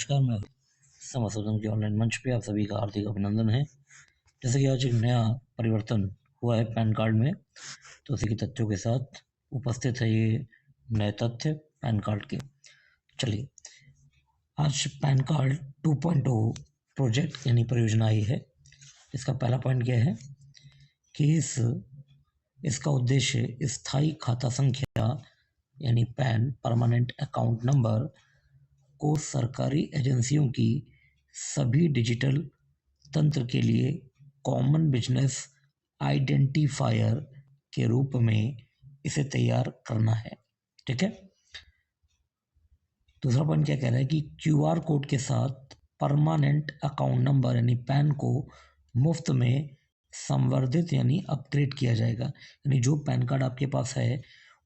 नमस्कार, मैं समाशोधन के ऑनलाइन मंच पे आप सभी का हार्दिक अभिनंदन है। जैसे कि आज एक नया परिवर्तन हुआ है पैन कार्ड में, तो उसी के तथ्यों के साथ उपस्थित है ये नए तथ्य पैन कार्ड के। चलिए, आज पैन कार्ड 2.0 प्रोजेक्ट यानी परियोजना आई है। इसका पहला पॉइंट क्या है कि इसका उद्देश्य स्थायी खाता संख्या यानी पैन परमानेंट अकाउंट नंबर को सरकारी एजेंसियों की सभी डिजिटल तंत्र के लिए कॉमन बिजनेस आइडेंटिफायर के रूप में इसे तैयार करना है। ठीक है। दूसरा पॉइंट क्या कह रहा है कि क्यूआर कोड के साथ परमानेंट अकाउंट नंबर यानी पैन को मुफ्त में संवर्धित यानी अपग्रेड किया जाएगा। यानी जो पैन कार्ड आपके पास है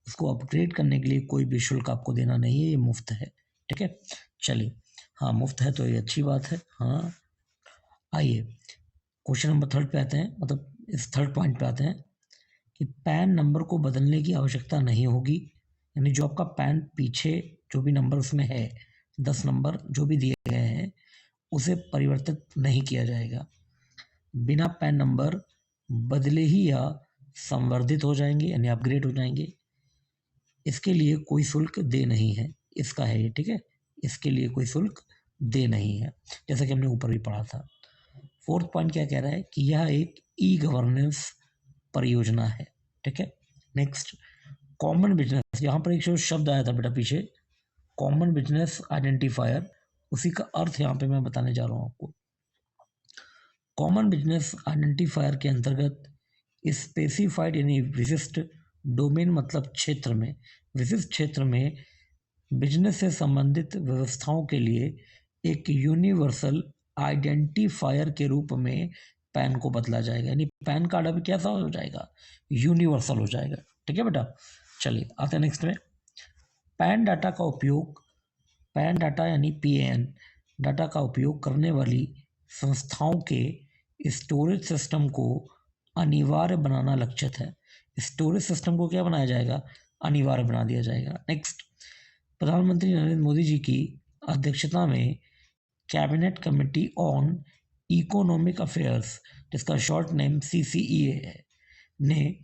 उसको अपग्रेड करने के लिए कोई भी शुल्क आपको देना नहीं है, ये मुफ्त है। ठीक है। चलिए, हाँ मुफ्त है तो ये अच्छी बात है। हाँ, आइए क्वेश्चन नंबर 3 पे आते हैं, मतलब इस 3rd पॉइंट पे आते हैं कि पैन नंबर को बदलने की आवश्यकता नहीं होगी। यानी जो आपका पैन पीछे जो भी नंबर उसमें है, 10 नंबर जो भी दिए गए हैं, उसे परिवर्तित नहीं किया जाएगा। बिना पैन नंबर बदले ही या संवर्धित हो जाएंगे यानी अपग्रेड हो जाएंगे। इसके लिए कोई शुल्क दे नहीं है, इसका है ये। ठीक है, इसके लिए कोई शुल्क दे नहीं है, जैसा कि हमने ऊपर भी पढ़ा था। 4th पॉइंट क्या कह रहा है कि यह एक ई गवर्नेंस परियोजना है। ठीक है। नेक्स्ट, कॉमन बिजनेस, यहाँ पर एक जो शब्द आया था बेटा पीछे, कॉमन बिजनेस आइडेंटिफायर, उसी का अर्थ यहाँ पे मैं बताने जा रहा हूँ आपको। कॉमन बिजनेस आइडेंटिफायर के अंतर्गत स्पेसिफाइड यानी विशिष्ट डोमेन मतलब क्षेत्र में, विशिष्ट क्षेत्र में बिजनेस से संबंधित व्यवस्थाओं के लिए एक यूनिवर्सल आइडेंटिफायर के रूप में पैन को बदला जाएगा। यानी पैन कार्ड अभी कैसा हो जाएगा? यूनिवर्सल हो जाएगा। ठीक है बेटा। चलिए आते हैं नेक्स्ट में। पैन डाटा का उपयोग, पैन डाटा यानी पीएन डाटा का उपयोग करने वाली संस्थाओं के स्टोरेज सिस्टम को अनिवार्य बनाना लक्षित है। स्टोरेज सिस्टम को क्या बनाया जाएगा? अनिवार्य बना दिया जाएगा। नेक्स्ट, प्रधानमंत्री नरेंद्र मोदी जी की अध्यक्षता में cabinet committee on economic affairs, जिसका शॉर्ट नेम CCEA है, ने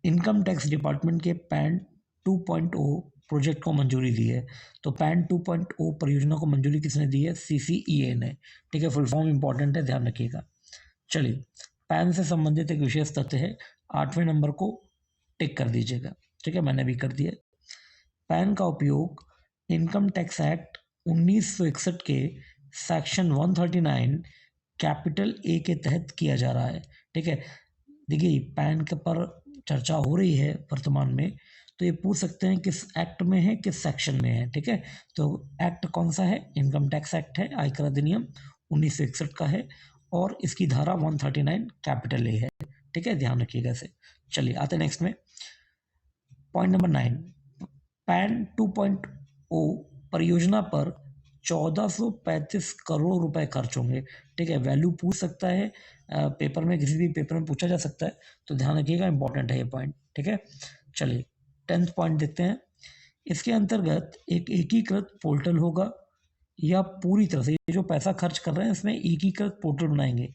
इनकम टैक्स डिपार्टमेंट के पैन 2.0 प्रोजेक्ट को मंजूरी दी है। तो पैन 2.0 परियोजना को मंजूरी किसने दी है? CCEA ने। ठीक है, फुल फॉर्म इंपॉर्टेंट है, ध्यान रखिएगा। चलिए, पैन से संबंधित एक विशेष तथ्य है, 8वें नंबर को टिक कर दीजिएगा। ठीक है, मैंने भी कर दिया। पैन का उपयोग इनकम टैक्स एक्ट 1961 के सेक्शन 139 कैपिटल ए के तहत किया जा रहा है। ठीक है, देखिए पैन के पर चर्चा हो रही है वर्तमान में, तो ये पूछ सकते हैं किस एक्ट में है, किस सेक्शन में है। ठीक है, तो एक्ट कौन सा है? इनकम टैक्स एक्ट है, आयकर अधिनियम 1961 का है, और इसकी धारा 139 कैपिटल ए है। ठीक है, ध्यान रखिएगा इसे। चलिए आते नेक्स्ट में। पॉइंट नंबर 9, पैन 2.0 परियोजना पर 1435 करोड़ रुपए खर्च होंगे। ठीक है, वैल्यू पूछ सकता है पेपर में, किसी भी पेपर में पूछा जा सकता है, तो ध्यान रखिएगा, इंपॉर्टेंट है ये पॉइंट। ठीक है, चलिए 10th पॉइंट देखते हैं। इसके अंतर्गत एक एकीकृत पोर्टल होगा, या पूरी तरह से ये जो पैसा खर्च कर रहे हैं इसमें एकीकृत पोर्टल बनाएंगे,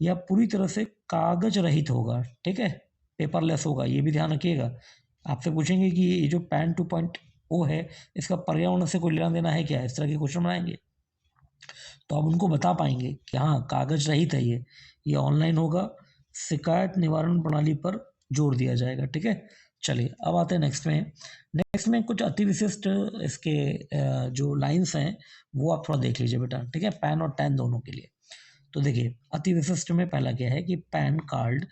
या पूरी तरह से कागज रहित होगा। ठीक है, पेपरलेस होगा, ये भी ध्यान रखिएगा। आपसे पूछेंगे कि ये जो पैन 2.0 है इसका पर्यावरण से कोई लेना देना है क्या, इस तरह के क्वेश्चन बनाएंगे, तो आप उनको बता पाएंगे कि हाँ कागज रहित है, ये ऑनलाइन होगा, शिकायत निवारण प्रणाली पर जोर दिया जाएगा। ठीक है, चलिए अब आते हैं नेक्स्ट में। नेक्स्ट में कुछ अति विशिष्ट इसके जो लाइंस हैं वो आप थोड़ा देख लीजिए बेटा। ठीक है, पैन और टैन दोनों के लिए। तो देखिए अति विशिष्ट में पहला क्या है कि पैन कार्ड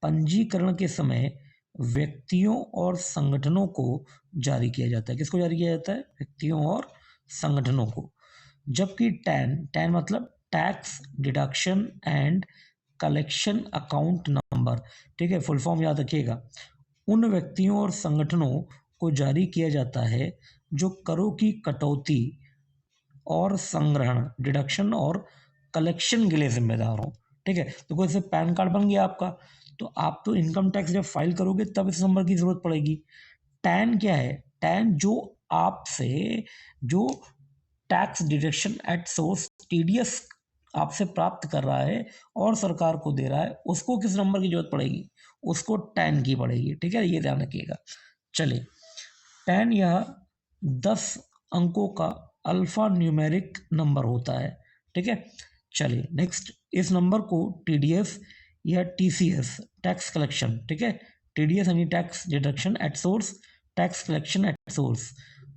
पंजीकरण के समय व्यक्तियों और संगठनों को जारी किया जाता है। किसको जारी किया जाता है? व्यक्तियों और संगठनों को। जबकि टैन, टैन मतलब tax deduction and collection account number, ठीक है, फुल फॉर्म याद रखिएगा, उन व्यक्तियों और संगठनों को जारी किया जाता है जो करों की कटौती और संग्रहण, डिडक्शन और कलेक्शन के लिए जिम्मेदार हो। ठीक है, तो कोई से पैन कार्ड बन गया आपका, तो आप तो इनकम टैक्स जब फाइल करोगे तब इस नंबर की जरूरत पड़ेगी। टैन क्या है? टैन जो आपसे जो tax deduction at source, TDS आपसे प्राप्त कर रहा है और सरकार को दे रहा है, उसको किस नंबर की जरूरत पड़ेगी? उसको 10 की पड़ेगी। ठीक है, ये ध्यान रखिएगा। चलिए, 10 यह 10 अंकों का अल्फा न्यूमेरिक नंबर होता है। ठीक है, चलिए नेक्स्ट, इस नंबर को टीडीएस या टीसीएस, टैक्स कलेक्शन, ठीक है, टीडीएस यानी tax deduction at source, tax collection at source,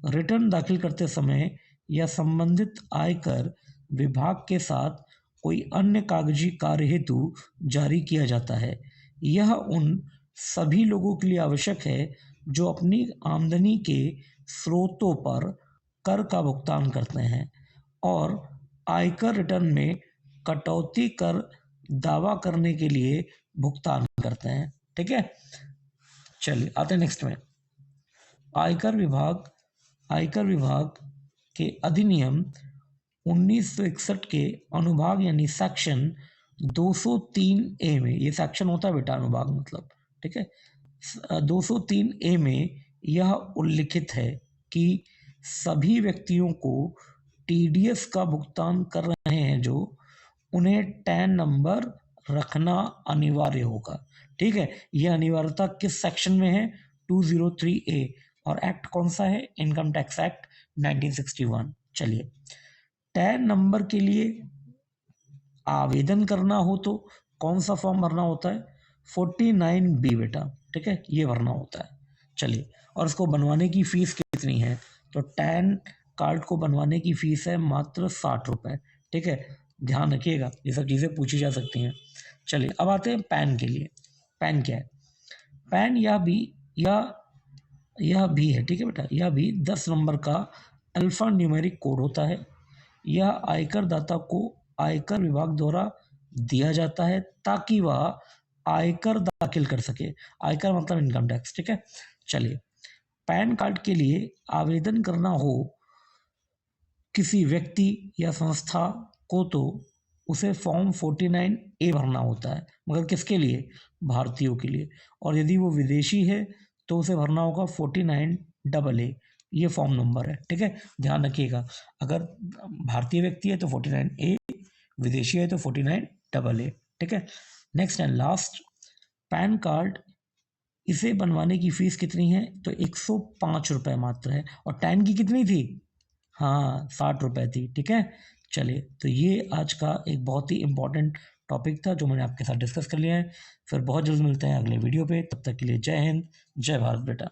return दाखिल करते समय या संबंधित आयकर विभाग के साथ कोई अन्य कागजी कार्य हेतु जारी किया जाता है। यह उन सभी लोगों के लिए आवश्यक है जो अपनी आमदनी के स्रोतों पर कर का भुगतान करते हैं और आयकर रिटर्न में कटौती कर दावा करने के लिए भुगतान करते हैं। ठीक है, चलिए आते हैं नेक्स्ट में। आयकर विभाग के अधिनियम 1961 के अनुभाग यानी सेक्शन 203A में, ये सेक्शन होता है बेटा, अनुभाग मतलब, ठीक है, 203A में यह उल्लिखित है कि सभी व्यक्तियों को टीडीएस का भुगतान कर रहे हैं जो उन्हें टैन नंबर रखना अनिवार्य होगा। ठीक है, यह अनिवार्यता किस सेक्शन में है? 203A। और एक्ट कौन सा है? Income tax act 1961। चलिए, टैन नंबर के लिए आवेदन करना हो तो कौन सा फॉर्म भरना होता है? 49B बेटा। ठीक है, ये भरना होता है। चलिए, और इसको बनवाने की फीस कितनी है? तो टैन कार्ड को बनवाने की फीस है मात्र 60 रुपये। ठीक है, ध्यान रखिएगा, ये सब चीज़ें पूछी जा सकती हैं। चलिए, अब आते हैं पैन के लिए। पैन क्या है? पैन यह भी है, ठीक है बेटा, यह भी 10 नंबर का अल्फा न्यूमेरिक कोड होता है। यह आयकर दाता को आयकर विभाग द्वारा दिया जाता है ताकि वह आयकर दाखिल कर सके। आयकर मतलब इनकम टैक्स। ठीक है, चलिए, पैन कार्ड के लिए आवेदन करना हो किसी व्यक्ति या संस्था को तो उसे फॉर्म 49A भरना होता है, मगर किसके लिए? भारतीयों के लिए। और यदि वो विदेशी है तो उसे भरना होगा 49AA। ये फॉर्म नंबर है। ठीक है, ध्यान रखिएगा, अगर भारतीय व्यक्ति है तो 49A, विदेशी है तो 49AA। ठीक है, next and last, pan card, इसे बनवाने की फीस कितनी है? तो 105 रुपये मात्र है। और टैन की कितनी थी? हाँ, 60 रुपये थी। ठीक है, चलिए, तो ये आज का एक बहुत ही इम्पोर्टेंट टॉपिक था जो मैंने आपके साथ डिस्कस कर लिया है। फिर बहुत जल्द मिलते हैं अगले वीडियो पे, तब तक के लिए जय हिंद, जय भारत बेटा।